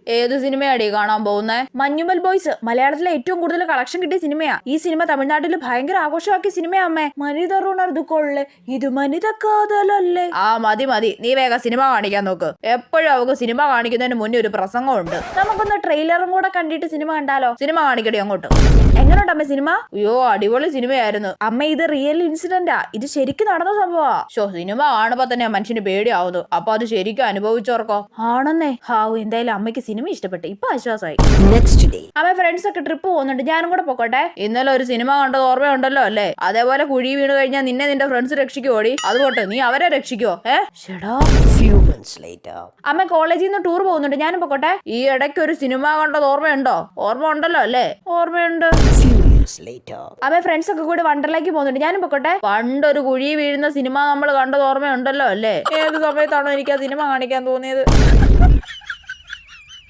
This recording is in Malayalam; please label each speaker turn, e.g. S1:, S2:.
S1: ഏത് സിനിമയാടി കാണാൻ പോകുന്നേ? മഞ്ഞുമൽ ബോയ്സ്. മലയാളത്തിലെ ഏറ്റവും കൂടുതൽ കളക്ഷൻ കിട്ടിയ സിനിമയാ. ഈ സിനിമ തമിഴ്നാട്ടിൽ ഭയങ്കര ആഘോഷമാക്കിയ സിനിമയാ അമ്മേ. മനിതറുണർന്നുകൊള്ളേ, ഇത് മനിത കാതലല്ലേ. ആ മതി മതി, നീ വേഗം സിനിമ കാണിക്കാൻ നോക്ക്. എപ്പോഴും അവക്ക് സിനിമ കാണിക്കുന്നതിന് മുന്നേ ഒരു പ്രസംഗമുണ്ട്. നമുക്കൊന്ന് ട്രെയിലറും കൂടെ കണ്ടിട്ട് സിനിമ കണ്ടാലോ? സിനിമ കാണിക്കടി അങ്ങോട്ട്. എങ്ങനെയുണ്ട് അമ്മ സിനിമ? അയ്യോ അടിപൊളി സിനിമയായിരുന്നു അമ്മ. ഇത് റിയൽ ഇൻസിഡന്റാ. ഇത് ശരിക്കും നടന്ന സംഭവമാ. സിനിമ കാണുമ്പോ തന്നെ മനുഷ്യന് പേടിയാവുന്നു. അപ്പൊ അത് ശരിക്കും അനുഭവിച്ചോർക്കോ? ആണെന്നേ. ഹാവു, എന്തായാലും അമ്മയ്ക്ക് സിനിമ ഇഷ്ടപ്പെട്ടു. ഇപ്പൊ ആശ്വാസമായി. നെക്സ്റ്റ് ഡേ അമ്മ ഫ്രണ്ട്സ് ഒക്കെ ട്രിപ്പ് പോകുന്നുണ്ട്. ഞാനും കൂടെ പൊക്കോട്ടെ. ഇന്നലെ ഒരു സിനിമ കണ്ടത് ഓർമ്മയുണ്ടല്ലോ അല്ലേ? അതേപോലെ കുഴി വീണ് കഴിഞ്ഞാൽ നിന്നെ നിന്റെ ഫ്രണ്ട്സ് രക്ഷിക്കുവോടി? അതുകൊണ്ട് നീ അവരെ രക്ഷിക്കോ? അമ്മ കോളേജിൽ നിന്ന് ടൂർ പോകുന്നുണ്ട്. ഞാനും പൊക്കോട്ടെ. ഈ ഇടയ്ക്ക് ഒരു സിനിമ കണ്ടത് ഓർമ്മയുണ്ടോ? ഓർമ്മ ഉണ്ടല്ലോ അല്ലേ? ഓർമ്മയുണ്ട്. അമ്മ ഫ്രണ്ട്സ് ഒക്കെ കൂടി വണ്ടറിലേക്ക് പോകുന്നുണ്ട്. ഞാനും പൊക്കോട്ടെ. പണ്ടൊരു കുഴി വീഴുന്ന സിനിമ നമ്മൾ കണ്ടത് ഓർമ്മയുണ്ടല്ലോ അല്ലേ? ഏത് സമയത്താണോ എനിക്ക് ആ സിനിമ കാണിക്കാൻ തോന്നിയത്?